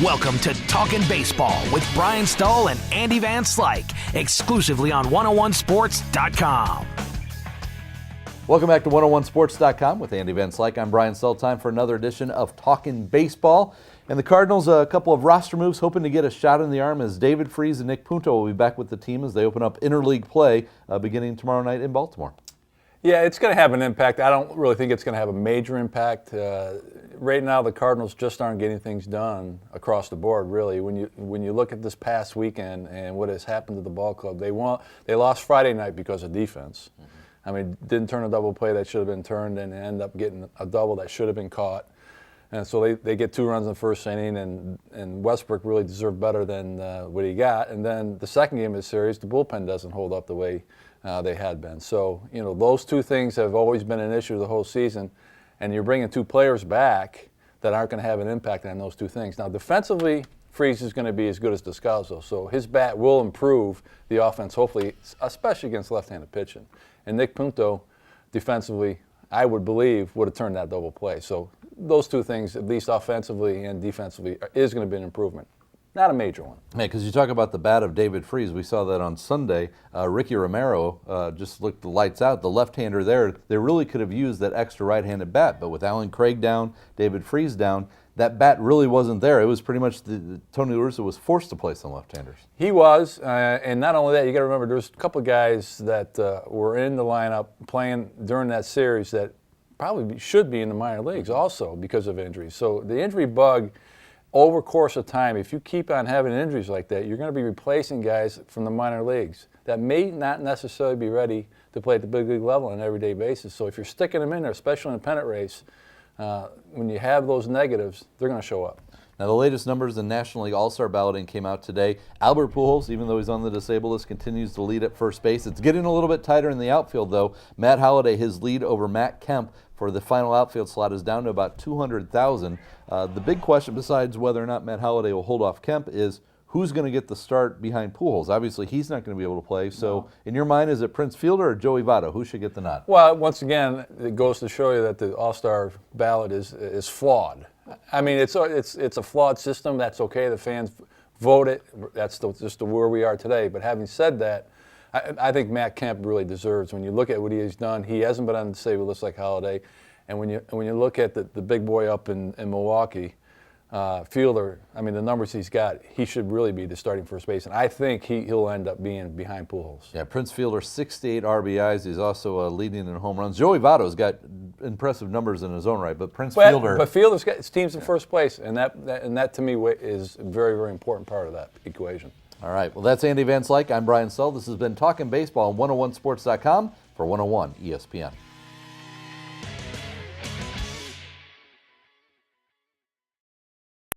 Welcome to Talkin' Baseball with Brian Stull and Andy Van Slyke, exclusively on 101sports.com. Welcome back to 101sports.com with Andy Van Slyke. I'm Brian Stull. Time for another edition of Talkin' Baseball. And the Cardinals, a couple of roster moves, hoping to get a shot in the arm as David Freese and Nick Punto will be back with the team as they open up interleague play beginning tomorrow night in Baltimore. Yeah, it's going to have an impact. I don't really think it's going to have a major impact. Right now, the Cardinals just aren't getting things done across the board, really. When you look at this past weekend and what has happened to the ball club, they lost Friday night because of defense. I mean, didn't turn a double play that should have been turned and end up getting a double that should have been caught. And so they get 2 runs in the first inning, and Westbrook really deserved better than what he got. And then the second game of the series, the bullpen doesn't hold up the way they had been. So, those two things have always been an issue the whole season. And you're bringing 2 players back that aren't going to have an impact on those 2 things. Now, defensively, Freese is going to be as good as Descalso. So his bat will improve the offense, hopefully, especially against left-handed pitching. And Nick Punto, defensively, I would believe, would have turned that double play. So those 2 things, at least offensively and defensively, is going to be an improvement. Not a major one. Yeah, because you talk about the bat of David Freese. We saw that on Sunday. Ricky Romero just looked the lights out. The left-hander there, they really could have used that extra right-handed bat. But with Alan Craig down, David Freese down, that bat really wasn't there. It was pretty much Tony La Russa was forced to play some left-handers. He was, and not only that, you got to remember there's a couple of guys that were in the lineup playing during that series that probably should be in the minor leagues also because of injuries. So the injury bug, over course of time, if you keep on having injuries like that, you're going to be replacing guys from the minor leagues that may not necessarily be ready to play at the big league level on an everyday basis. So if you're sticking them in there, especially in a pennant race, when you have those negatives, they're going to show up. Now, the latest numbers in National League All-Star balloting came out today. Albert Pujols, even though he's on the disabled list, continues to lead at first base. It's getting a little bit tighter in the outfield, though. Matt Holliday, his lead over Matt Kemp for the final outfield slot is down to about 200,000. The big question, besides whether or not Matt Holliday will hold off Kemp, is who's going to get the start behind Pujols? Obviously, he's not going to be able to play. So, in your mind, is it Prince Fielder or Joey Votto? Who should get the nod? Well, once again, it goes to show you that the All-Star ballot is flawed. I mean, it's a flawed system. That's okay. The fans vote it. That's just where we are today. But having said that, I think Matt Kemp really deserves. When you look at what he has done, he hasn't been on the disabled list like Holliday. And when you look at the big boy up in Milwaukee, Fielder, I mean, the numbers he's got, he should really be the starting first baseman. I think he'll end up being behind Pujols. Yeah, Prince Fielder, 68 RBIs. He's also leading in home runs. Joey Votto's got impressive numbers in his own right, but Fielder. But Fielder's got his team's in first place, and that to me is a very, very important part of that equation. All right, well, that's Andy Van Slyke. I'm Brian Stull. This has been Talkin' Baseball on 101sports.com for 101 ESPN.